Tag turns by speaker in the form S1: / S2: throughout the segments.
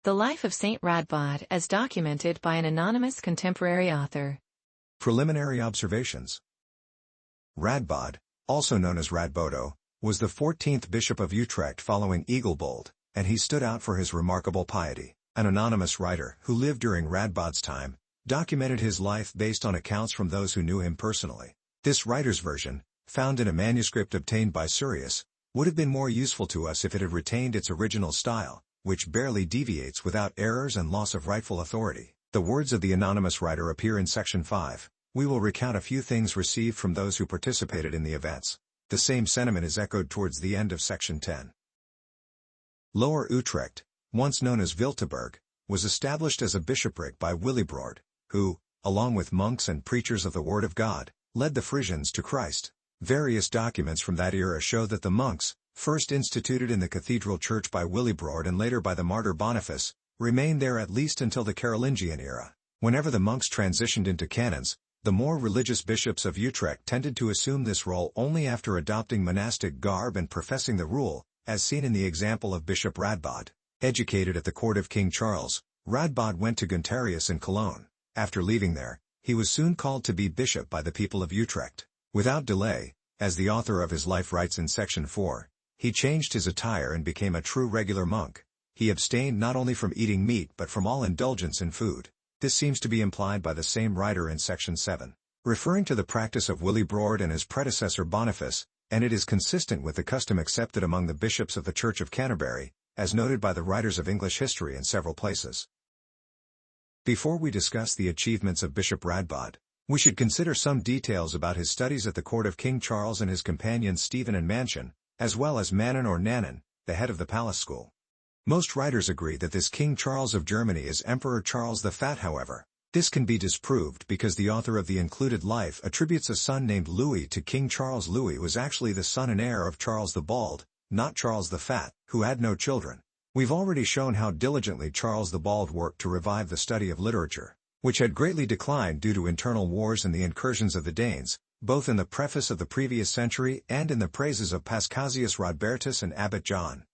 S1: The life of Saint Radbod as documented by an anonymous contemporary author.
S2: Preliminary observations. Radbod, also known as Radbodo, was the 14th Bishop of Utrecht following Egelbold, and he stood out for his remarkable piety. An anonymous writer, who lived during Radbod's time, documented his life based on accounts from those who knew him personally. This writer's version, found in a manuscript obtained by Surius, would have been more useful to us if it had retained its original style, which barely deviates without errors and loss of rightful authority. The words of the anonymous writer appear in Section 5. We will recount a few things received from those who participated in the events. The same sentiment is echoed towards the end of Section 10. Lower Utrecht, once known as Wilteburg, was established as a bishopric by Willibrord, who, along with monks and preachers of the Word of God, led the Frisians to Christ. Various documents from that era show that the monks, first instituted in the cathedral church by Willibrord and later by the martyr Boniface, remained there at least until the Carolingian era. Whenever the monks transitioned into canons, the more religious bishops of Utrecht tended to assume this role only after adopting monastic garb and professing the rule, as seen in the example of Bishop Radbod. Educated at the court of King Charles, Radbod went to Guntarius in Cologne. After leaving there, he was soon called to be bishop by the people of Utrecht. Without delay, as the author of his life writes in Section 4, he changed his attire and became a true regular monk. He abstained not only from eating meat but from all indulgence in food. This seems to be implied by the same writer in Section 7, referring to the practice of Willibrord and his predecessor Boniface, and it is consistent with the custom accepted among the bishops of the Church of Canterbury, as noted by the writers of English history in several places. Before we discuss the achievements of Bishop Radbod, we should consider some details about his studies at the court of King Charles and his companions Stephen and Mansion, as well as Manon or Nanon, the head of the palace school. Most writers agree that this King Charles of Germany is Emperor Charles the Fat. However, this can be disproved because the author of the included life attributes a son named Louis to King Charles. Louis was actually the son and heir of Charles the Bald, not Charles the Fat, who had no children. We've already shown how diligently Charles the Bald worked to revive the study of literature, which had greatly declined due to internal wars and the incursions of the Danes, both in the preface of the previous century and in the praises of Pascasius Rodbertus and Abbot John.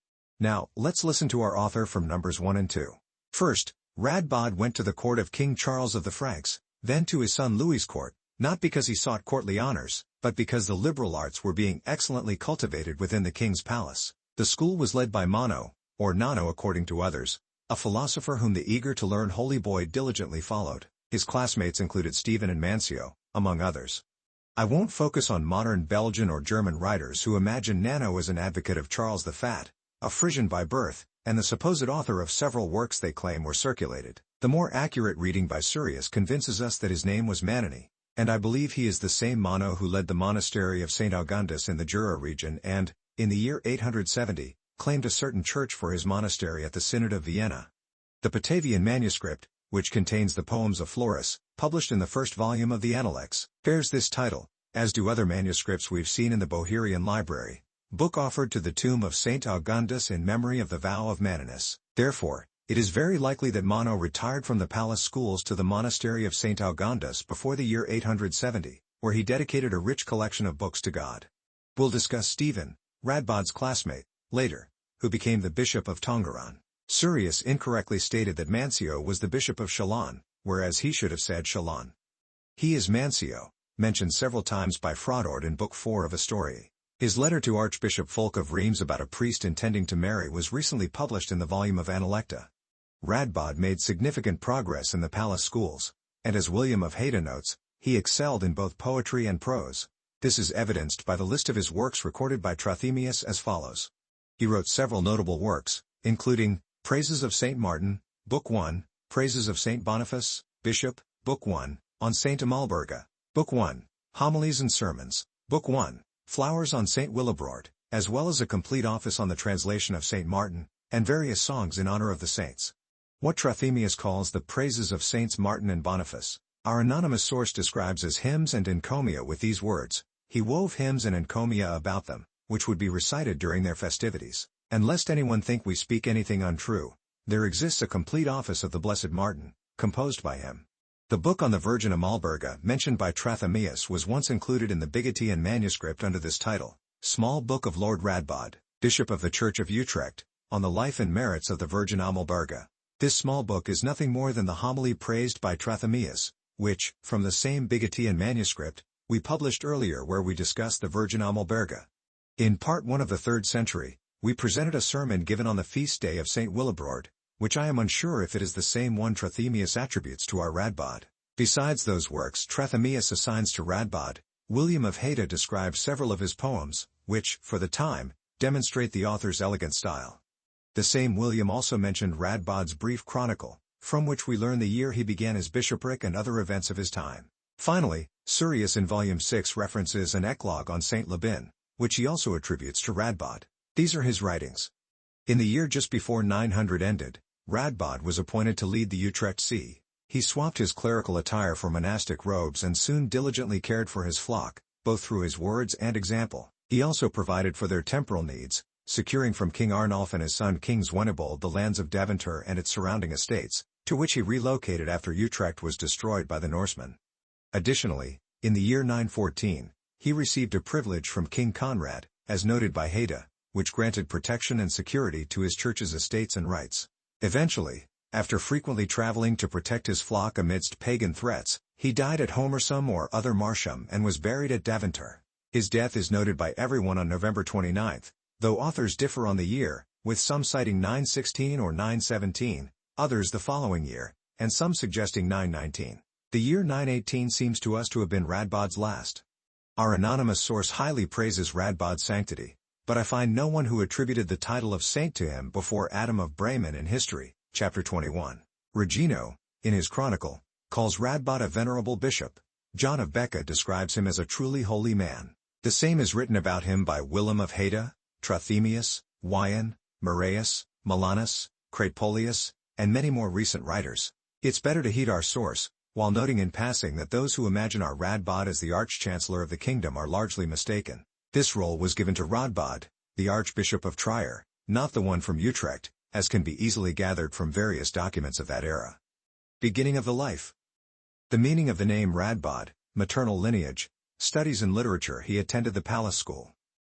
S2: Now, let's listen to our author from Numbers 1 and 2. First, Radbod went to the court of King Charles of the Franks, then to his son Louis's court, not because he sought courtly honors, but because the liberal arts were being excellently cultivated within the king's palace. The school was led by Mono, or Nano according to others, a philosopher whom the eager to learn holy boy diligently followed. His classmates included Stephen and Mancio, among others. I won't focus on modern Belgian or German writers who imagine Nano as an advocate of Charles the Fat, a Frisian by birth, and the supposed author of several works they claim were circulated. The more accurate reading by Surius convinces us that his name was Manoni, and I believe he is the same Mono who led the monastery of St. Augundus in the Jura region and, in the year 870, claimed a certain church for his monastery at the Synod of Vienna. The Batavian manuscript, which contains the poems of Florus, published in the first volume of the Analects, bears this title, as do other manuscripts we've seen in the Boherian Library, book offered to the tomb of St. Augundus in memory of the vow of Manonus. Therefore, it is very likely that Mono retired from the palace schools to the monastery of St. Augundus before the year 870, where he dedicated a rich collection of books to God. We'll discuss Stephen, Radbod's classmate, later, who became the bishop of Tongaron. Surius incorrectly stated that Mancio was the bishop of Chalon, whereas he should have said Chalon. He is Mancio, mentioned several times by Frodord in Book 4 of Historiae. His letter to Archbishop Fulk of Reims about a priest intending to marry was recently published in the volume of Analecta. Radbod made significant progress in the palace schools, and as William of Hayda notes, he excelled in both poetry and prose. This is evidenced by the list of his works recorded by Trothemius as follows. He wrote several notable works, including Praises of Saint Martin, Book 1, Praises of Saint Boniface, Bishop, Book 1, on Saint Amalberga, Book 1, Homilies and Sermons, Book 1, Flowers on Saint Willibrord, as well as a complete office on the translation of Saint Martin, and various songs in honor of the saints. What Trothemius calls the praises of Saints Martin and Boniface, our anonymous source describes as hymns and encomia with these words. He wove hymns and encomia about them, which would be recited during their festivities. And lest anyone think we speak anything untrue, there exists a complete office of the Blessed Martin, composed by him. The book on the Virgin Amalberga mentioned by Trothemius was once included in the Benedictine manuscript under this title, Small Book of Lord Radbod, Bishop of the Church of Utrecht, on the Life and Merits of the Virgin Amalberga. This small book is nothing more than the homily praised by Trithemius, which, from the same Benedictine manuscript, we published earlier where we discussed the Virgin Amalberga. In part 1 of the 3rd century, we presented a sermon given on the feast day of St. Willibrord, which I am unsure if it is the same one Trithemius attributes to our Radbod. Besides those works Trithemius assigns to Radbod, William of Haida describes several of his poems, which, for the time, demonstrate the author's elegant style. The same William also mentioned Radbod's brief chronicle, from which we learn the year he began his bishopric and other events of his time. Finally, Surius in Volume 6 references an eclogue on Saint Labin, which he also attributes to Radbod. These are his writings. In the year just before 900 ended, Radbod was appointed to lead the Utrecht see. He swapped his clerical attire for monastic robes and soon diligently cared for his flock, both through his words and example. He also provided for their temporal needs, securing from King Arnulf and his son King Zweynebold the lands of Deventer and its surrounding estates, to which he relocated after Utrecht was destroyed by the Norsemen. Additionally, in the year 914, he received a privilege from King Conrad, as noted by Haida, which granted protection and security to his church's estates and rights. Eventually, after frequently traveling to protect his flock amidst pagan threats, he died at Homersum or other Marsham and was buried at Deventer. His death is noted by everyone on November 29, though authors differ on the year, with some citing 916 or 917, others the following year, and some suggesting 919. The year 918 seems to us to have been Radbod's last. Our anonymous source highly praises Radbod's sanctity, but I find no one who attributed the title of saint to him before Adam of Bremen in History, chapter 21. Regino, in his chronicle, calls Radbod a venerable bishop. John of Becca describes him as a truly holy man. The same is written about him by Willem of Haida, Trithemius, Wyan, Moraeus, Milanus, Cratpolius, and many more recent writers. It's better to heed our source, while noting in passing that those who imagine our Radbod as the Arch-Chancellor of the kingdom are largely mistaken. This role was given to Radbod, the Archbishop of Trier, not the one from Utrecht, as can be easily gathered from various documents of that era. Beginning of the life. The meaning of the name Radbod, maternal lineage. Studies in literature. He attended the palace school.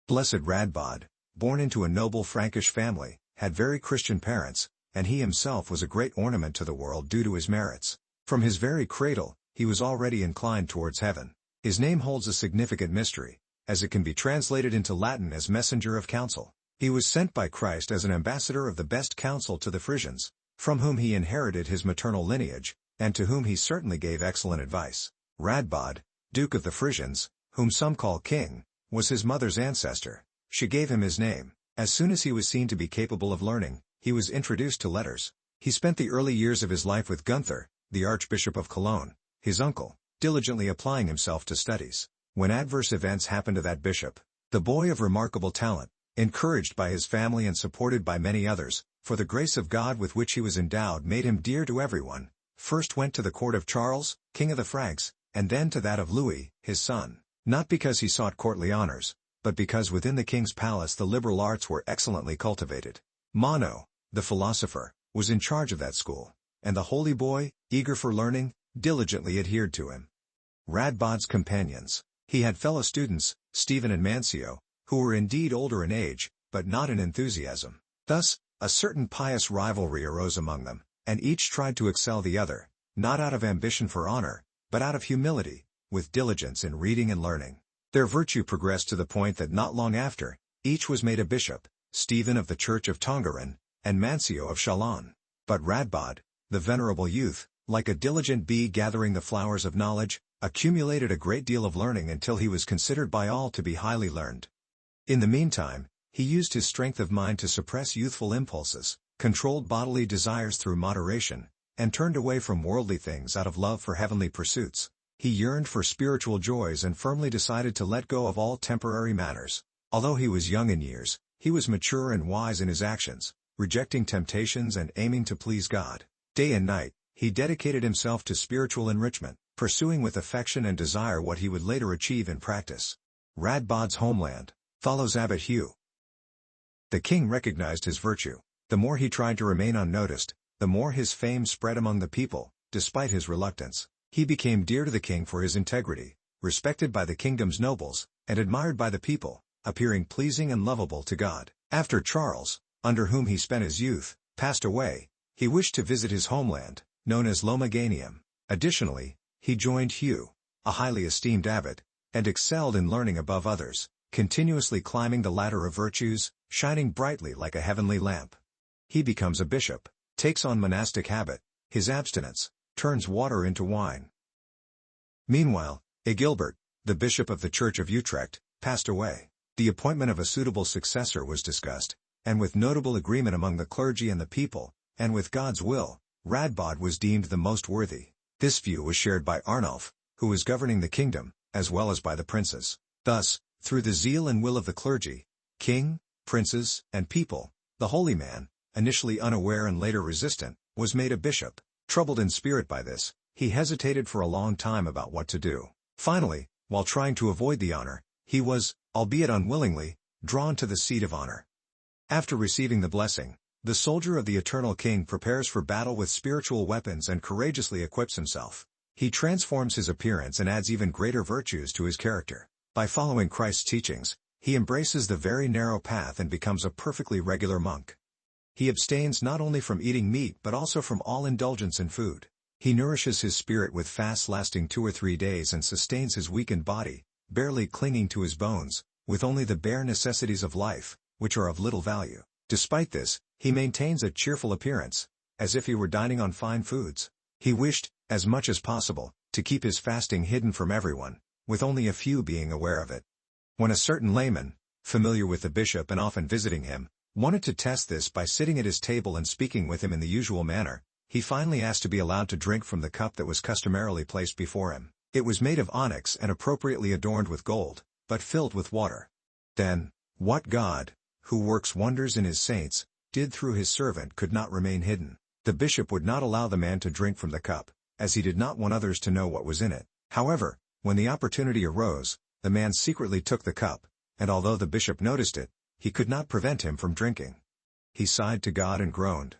S2: Blessed Radbod, born into a noble Frankish family, had very Christian parents, and he himself was a great ornament to the world due to his merits. From his very cradle, he was already inclined towards heaven. His name holds a significant mystery, as it can be translated into Latin as messenger of counsel. He was sent by Christ as an ambassador of the best counsel to the Frisians, from whom he inherited his maternal lineage, and to whom he certainly gave excellent advice. Radbod, Duke of the Frisians, whom some call king, was his mother's ancestor. She gave him his name. As soon as he was seen to be capable of learning, he was introduced to letters. He spent the early years of his life with Gunther, the Archbishop of Cologne, his uncle, diligently applying himself to studies. When adverse events happened to that bishop, the boy of remarkable talent, encouraged by his family and supported by many others, for the grace of God with which he was endowed made him dear to everyone, first went to the court of Charles, king of the Franks, and then to that of Louis, his son, not because he sought courtly honors, but because within the king's palace the liberal arts were excellently cultivated. Mono, the philosopher, was in charge of that school, and the holy boy, eager for learning, diligently adhered to him. Radbod's companions. He had fellow students, Stephen and Mancio, who were indeed older in age, but not in enthusiasm. Thus, a certain pious rivalry arose among them, and each tried to excel the other, not out of ambition for honor, but out of humility, with diligence in reading and learning. Their virtue progressed to the point that not long after, each was made a bishop, Stephen of the Church of Tongeren, and Mancio of Chalon. But Radbod, the venerable youth, like a diligent bee gathering the flowers of knowledge, accumulated a great deal of learning until he was considered by all to be highly learned. In the meantime, he used his strength of mind to suppress youthful impulses, controlled bodily desires through moderation, and turned away from worldly things out of love for heavenly pursuits. He yearned for spiritual joys and firmly decided to let go of all temporary matters. Although he was young in years, he was mature and wise in his actions, rejecting temptations and aiming to please God. Day and night, he dedicated himself to spiritual enrichment, pursuing with affection and desire what he would later achieve in practice. Radbod's homeland. Follows Abbot Hugh. The king recognized his virtue. The more he tried to remain unnoticed, the more his fame spread among the people, despite his reluctance. He became dear to the king for his integrity, respected by the kingdom's nobles, and admired by the people, appearing pleasing and lovable to God. After Charles, under whom he spent his youth, passed away, He wished to visit his homeland, known as Lomaganium. Additionally, he joined Hugh, a highly esteemed abbot, and excelled in learning above others, continuously climbing the ladder of virtues, shining brightly like a heavenly lamp. He becomes a bishop, takes on monastic habit, his abstinence, turns water into wine. Meanwhile, Agilbert, the bishop of the Church of Utrecht, passed away. The appointment of a suitable successor was discussed, and with notable agreement among the clergy and the people, and with God's will, Radbod was deemed the most worthy. This view was shared by Arnulf, who was governing the kingdom, as well as by the princes. Thus, through the zeal and will of the clergy, king, princes, and people, the holy man, initially unaware and later resistant, was made a bishop. Troubled in spirit by this, he hesitated for a long time about what to do. Finally, while trying to avoid the honor, he was, albeit unwillingly, drawn to the seat of honor. After receiving the blessing, the soldier of the eternal king prepares for battle with spiritual weapons and courageously equips himself. He transforms his appearance and adds even greater virtues to his character. By following Christ's teachings, he embraces the very narrow path and becomes a perfectly regular monk. He abstains not only from eating meat but also from all indulgence in food. He nourishes his spirit with fasts lasting 2 or 3 days and sustains his weakened body, barely clinging to his bones, with only the bare necessities of life, which are of little value. Despite this, he maintains a cheerful appearance, as if he were dining on fine foods. He wished, as much as possible, to keep his fasting hidden from everyone, with only a few being aware of it. When a certain layman, familiar with the bishop and often visiting him, wanted to test this by sitting at his table and speaking with him in the usual manner, he finally asked to be allowed to drink from the cup that was customarily placed before him. It was made of onyx and appropriately adorned with gold, but filled with water. Then, what God, who works wonders in his saints, did through his servant could not remain hidden. The bishop would not allow the man to drink from the cup, as he did not want others to know what was in it. However, when the opportunity arose, the man secretly took the cup, and although the bishop noticed it, he could not prevent him from drinking. He sighed to God and groaned.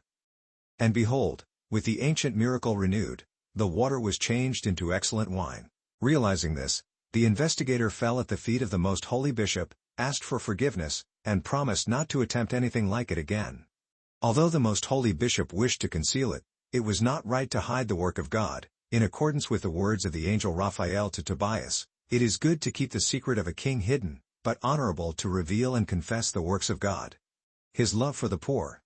S2: And behold, with the ancient miracle renewed, the water was changed into excellent wine. Realizing this, the investigator fell at the feet of the most holy bishop, asked for forgiveness, and promised not to attempt anything like it again. Although the most holy bishop wished to conceal it, it was not right to hide the work of God. In accordance with the words of the angel Raphael to Tobias, it is good to keep the secret of a king hidden, but honorable to reveal and confess the works of God. His love for the poor,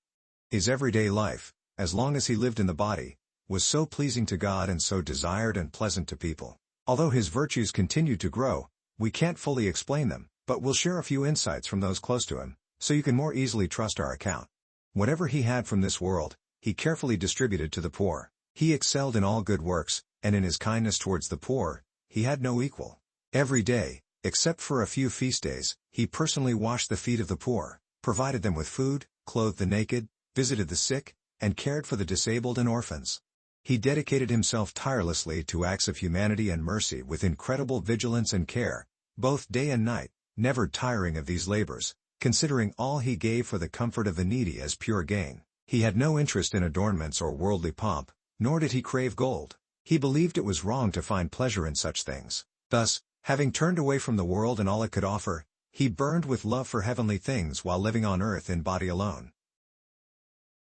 S2: his everyday life, as long as he lived in the body, was so pleasing to God and so desired and pleasant to people. Although his virtues continued to grow, we can't fully explain them, but we'll share a few insights from those close to him, so you can more easily trust our account. Whatever he had from this world, he carefully distributed to the poor. He excelled in all good works, and in his kindness towards the poor, he had no equal. Every day, except for a few feast days, he personally washed the feet of the poor, provided them with food, clothed the naked, visited the sick, and cared for the disabled and orphans. He dedicated himself tirelessly to acts of humanity and mercy with incredible vigilance and care, both day and night, never tiring of these labors, considering all he gave for the comfort of the needy as pure gain. He had no interest in adornments or worldly pomp, nor did he crave gold. He believed it was wrong to find pleasure in such things. Thus, having turned away from the world and all it could offer, he burned with love for heavenly things while living on earth in body alone.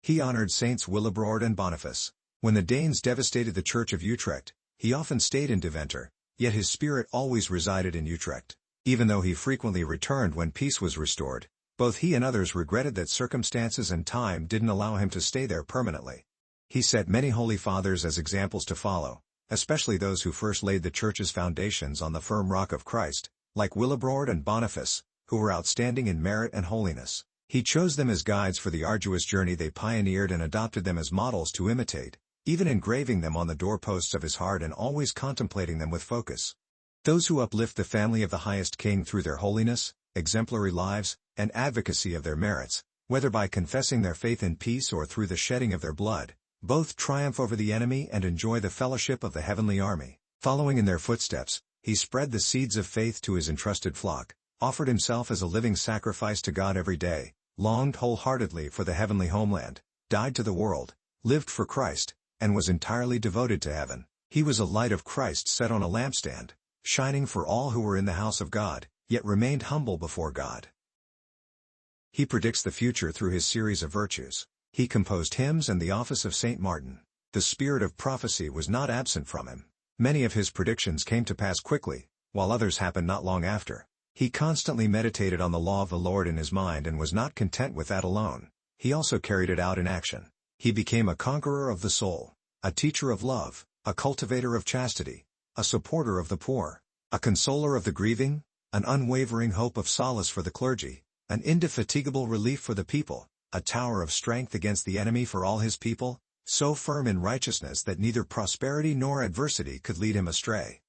S2: He honored Saints Willibrord and Boniface. When the Danes devastated the Church of Utrecht, he often stayed in Deventer, yet his spirit always resided in Utrecht. Even though he frequently returned when peace was restored, both he and others regretted that circumstances and time didn't allow him to stay there permanently. He set many holy fathers as examples to follow, especially those who first laid the Church's foundations on the firm rock of Christ, like Willibrord and Boniface, who were outstanding in merit and holiness. He chose them as guides for the arduous journey they pioneered and adopted them as models to imitate, even engraving them on the doorposts of his heart and always contemplating them with focus. Those who uplift the family of the highest King through their holiness, exemplary lives, and advocacy of their merits, whether by confessing their faith in peace or through the shedding of their blood, both triumph over the enemy and enjoy the fellowship of the heavenly army. Following in their footsteps, he spread the seeds of faith to his entrusted flock, offered himself as a living sacrifice to God every day, longed wholeheartedly for the heavenly homeland, died to the world, lived for Christ, and was entirely devoted to heaven. He was a light of Christ set on a lampstand, shining for all who were in the house of God, yet remained humble before God. He predicts the future through his series of virtues. He composed hymns and the office of Saint Martin. The spirit of prophecy was not absent from him. Many of his predictions came to pass quickly, while others happened not long after. He constantly meditated on the law of the Lord in his mind and was not content with that alone. He also carried it out in action. He became a conqueror of the soul, a teacher of love, a cultivator of chastity, a supporter of the poor, a consoler of the grieving, an unwavering hope of solace for the clergy, an indefatigable relief for the people, a tower of strength against the enemy for all his people, so firm in righteousness that neither prosperity nor adversity could lead him astray.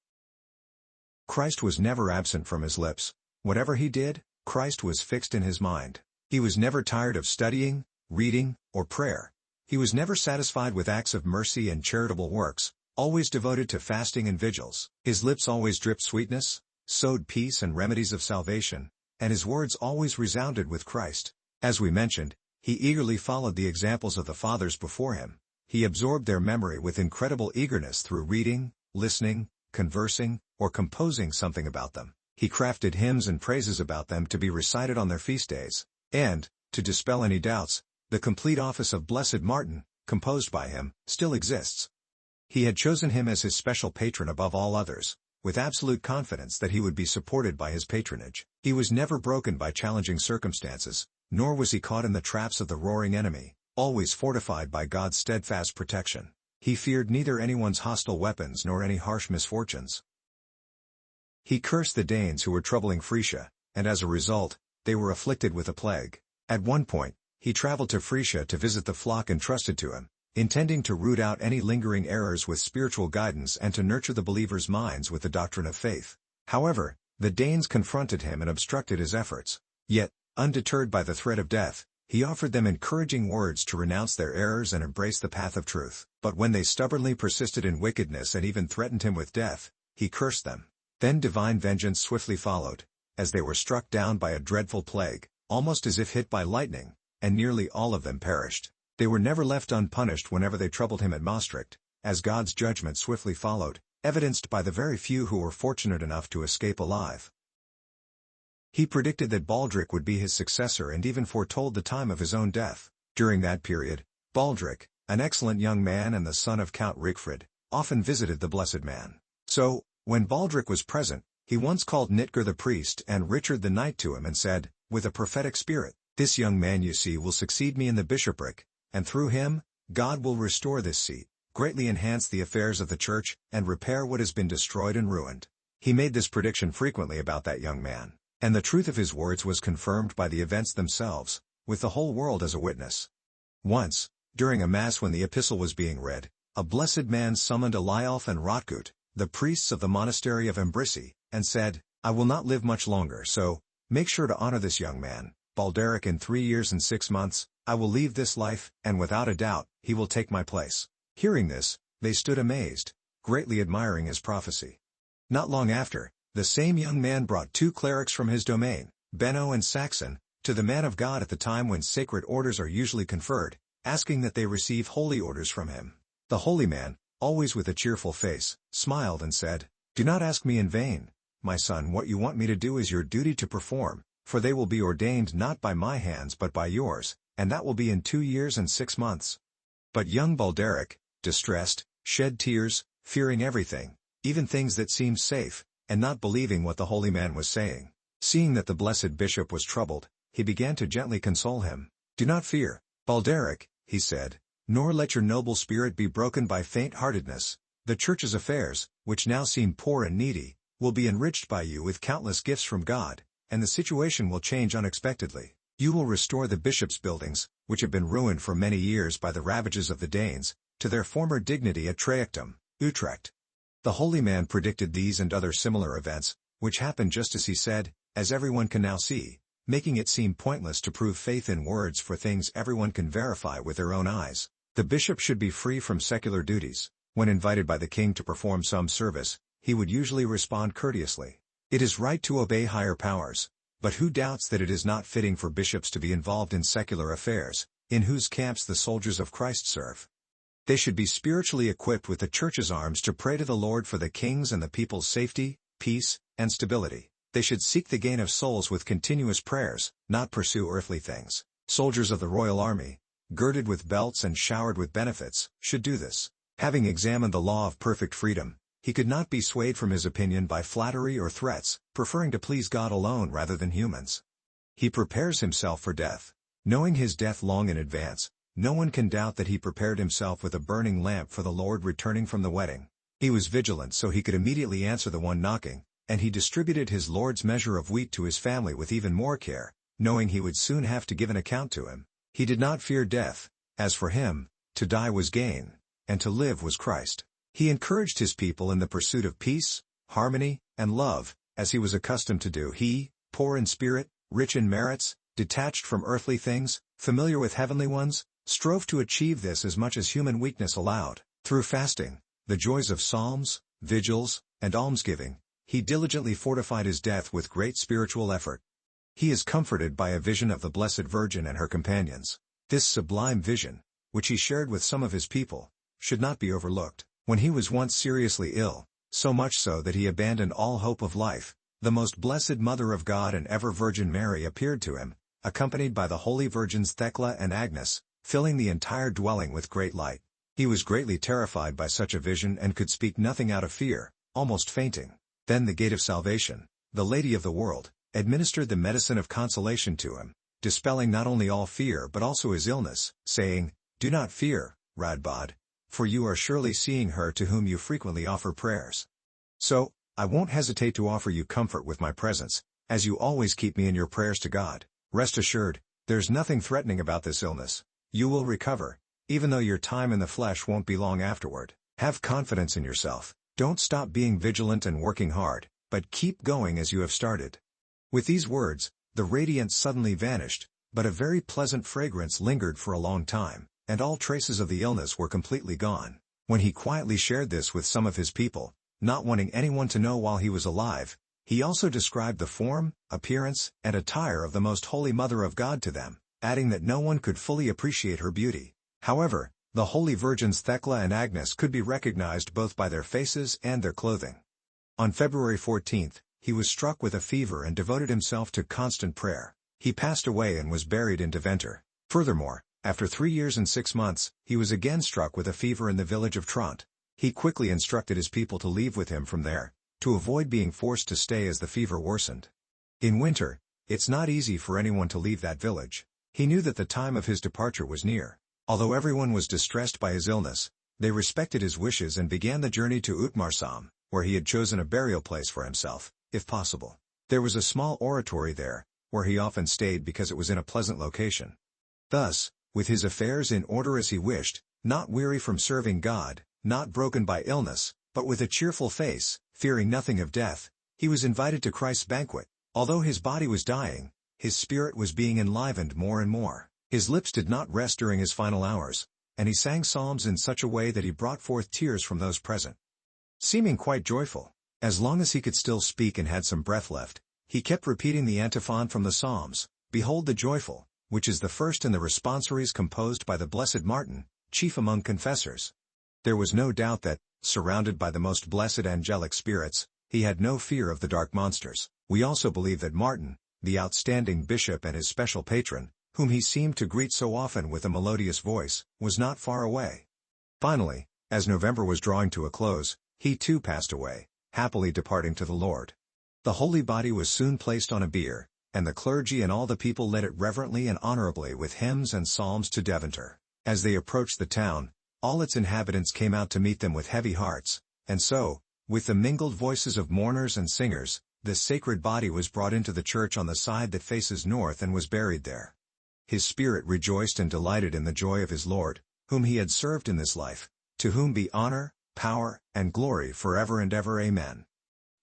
S2: Christ was never absent from his lips. Whatever he did, Christ was fixed in his mind. He was never tired of studying, reading, or prayer. He was never satisfied with acts of mercy and charitable works, always devoted to fasting and vigils. His lips always dripped sweetness, sowed peace and remedies of salvation, and his words always resounded with Christ. As we mentioned, he eagerly followed the examples of the fathers before him. He absorbed their memory with incredible eagerness through reading, listening, conversing, or composing something about them. He crafted hymns and praises about them to be recited on their feast days. And, to dispel any doubts, the complete office of Blessed Martin, composed by him, still exists. He had chosen him as his special patron above all others, with absolute confidence that he would be supported by his patronage. He was never broken by challenging circumstances, nor was he caught in the traps of the roaring enemy, always fortified by God's steadfast protection. He feared neither anyone's hostile weapons nor any harsh misfortunes. He cursed the Danes who were troubling Frisia, and as a result, they were afflicted with a plague. At one point, he traveled to Frisia to visit the flock entrusted to him, intending to root out any lingering errors with spiritual guidance and to nurture the believers' minds with the doctrine of faith. However, the Danes confronted him and obstructed his efforts. Yet, undeterred by the threat of death, he offered them encouraging words to renounce their errors and embrace the path of truth. But when they stubbornly persisted in wickedness and even threatened him with death, he cursed them. Then divine vengeance swiftly followed, as they were struck down by a dreadful plague, almost as if hit by lightning, and nearly all of them perished. They were never left unpunished whenever they troubled him at Maastricht, as God's judgment swiftly followed, evidenced by the very few who were fortunate enough to escape alive. He predicted that Baldric would be his successor and even foretold the time of his own death. During that period, Baldric, an excellent young man and the son of Count Rigfrid, often visited the Blessed Man. So, when Baldric was present, he once called Nitger the priest and Richard the knight to him and said, with a prophetic spirit, "This young man you see will succeed me in the bishopric, and through him, God will restore this seat, greatly enhance the affairs of the church, and repair what has been destroyed and ruined." He made this prediction frequently about that young man, and the truth of his words was confirmed by the events themselves, with the whole world as a witness. Once, during a mass when the epistle was being read, a blessed man summoned Elialf and Rotgut, the priests of the monastery of Ambrisi, and said, "I will not live much longer, so make sure to honor this young man, Balderic. In 3 years and 6 months, I will leave this life, and without a doubt, he will take my place." Hearing this, they stood amazed, greatly admiring his prophecy. Not long after, the same young man brought 2 clerics from his domain, Benno and Saxon, to the man of God at the time when sacred orders are usually conferred, asking that they receive holy orders from him. The holy man, always with a cheerful face, smiled and said, "Do not ask me in vain, my son. What you want me to do is your duty to perform, for they will be ordained not by my hands but by yours, and that will be in 2 years and 6 months." But young Balderic, distressed, shed tears, fearing everything, even things that seemed safe, and not believing what the holy man was saying. Seeing that the blessed bishop was troubled, he began to gently console him. "Do not fear, Balderic," he said, "nor let your noble spirit be broken by faint-heartedness. The Church's affairs, which now seem poor and needy, will be enriched by you with countless gifts from God, and the situation will change unexpectedly. You will restore the bishop's buildings, which have been ruined for many years by the ravages of the Danes, to their former dignity at Trajectum, Utrecht." The holy man predicted these and other similar events, which happened just as he said, as everyone can now see, making it seem pointless to prove faith in words for things everyone can verify with their own eyes. The bishop should be free from secular duties. When invited by the king to perform some service, he would usually respond courteously, "It is right to obey higher powers, but who doubts that it is not fitting for bishops to be involved in secular affairs, in whose camps the soldiers of Christ serve? They should be spiritually equipped with the Church's arms to pray to the Lord for the king's and the people's safety, peace, and stability. They should seek the gain of souls with continuous prayers, not pursue earthly things. Soldiers of the royal army, girded with belts and showered with benefits, should do this. Having examined the law of perfect freedom, he could not be swayed from his opinion by flattery or threats, preferring to please God alone rather than humans. He prepares himself for death. Knowing his death long in advance, no one can doubt that he prepared himself with a burning lamp for the Lord returning from the wedding. He was vigilant so he could immediately answer the one knocking, and he distributed his Lord's measure of wheat to his family with even more care, knowing he would soon have to give an account to him. He did not fear death. As for him, to die was gain, and to live was Christ. He encouraged his people in the pursuit of peace, harmony, and love, as he was accustomed to do. He, poor in spirit, rich in merits, detached from earthly things, familiar with heavenly ones, strove to achieve this as much as human weakness allowed. Through fasting, the joys of psalms, vigils, and almsgiving, he diligently fortified his death with great spiritual effort. He is comforted by a vision of the Blessed Virgin and her companions. This sublime vision, which he shared with some of his people, should not be overlooked. When he was once seriously ill, so much so that he abandoned all hope of life, the most blessed Mother of God and ever Virgin Mary appeared to him, accompanied by the holy virgins Thecla and Agnes, filling the entire dwelling with great light. He was greatly terrified by such a vision and could speak nothing out of fear, almost fainting. Then the Gate of Salvation, the Lady of the World, administered the medicine of consolation to him, dispelling not only all fear but also his illness, saying, "Do not fear, Radbod, for you are surely seeing her to whom you frequently offer prayers. So, I won't hesitate to offer you comfort with my presence, as you always keep me in your prayers to God. Rest assured, there's nothing threatening about this illness. You will recover, even though your time in the flesh won't be long afterward. Have confidence in yourself. Don't stop being vigilant and working hard, but keep going as you have started." With these words, the radiance suddenly vanished, but a very pleasant fragrance lingered for a long time, and all traces of the illness were completely gone. When he quietly shared this with some of his people, not wanting anyone to know while he was alive, he also described the form, appearance, and attire of the Most Holy Mother of God to them, adding that no one could fully appreciate her beauty. However, the holy virgins Thecla and Agnes could be recognized both by their faces and their clothing. On February 14th, he was struck with a fever and devoted himself to constant prayer. He passed away and was buried in Deventer. Furthermore, after 3 years and 6 months, he was again struck with a fever in the village of Trent. He quickly instructed his people to leave with him from there, to avoid being forced to stay as the fever worsened. In winter, it's not easy for anyone to leave that village. He knew that the time of his departure was near. Although everyone was distressed by his illness, they respected his wishes and began the journey to Utmarsam, where he had chosen a burial place for himself, if possible. There was a small oratory there, where he often stayed because it was in a pleasant location. Thus, with his affairs in order as he wished, not weary from serving God, not broken by illness, but with a cheerful face, fearing nothing of death, he was invited to Christ's banquet. Although his body was dying, his spirit was being enlivened more and more. His lips did not rest during his final hours, and he sang psalms in such a way that he brought forth tears from those present. Seeming quite joyful, as long as he could still speak and had some breath left, he kept repeating the antiphon from the Psalms, "Behold the joyful," which is the first in the responsories composed by the Blessed Martin, chief among confessors. There was no doubt that, surrounded by the most blessed angelic spirits, he had no fear of the dark monsters. We also believe that Martin, the outstanding bishop and his special patron, whom he seemed to greet so often with a melodious voice, was not far away. Finally, as November was drawing to a close, he too passed away, happily departing to the Lord. The holy body was soon placed on a bier, and the clergy and all the people led it reverently and honorably with hymns and psalms to Deventer. As they approached the town, all its inhabitants came out to meet them with heavy hearts, and so, with the mingled voices of mourners and singers, the sacred body was brought into the church on the side that faces north and was buried there. His spirit rejoiced and delighted in the joy of his Lord, whom he had served in this life, to whom be honor, power, and glory forever and ever. Amen.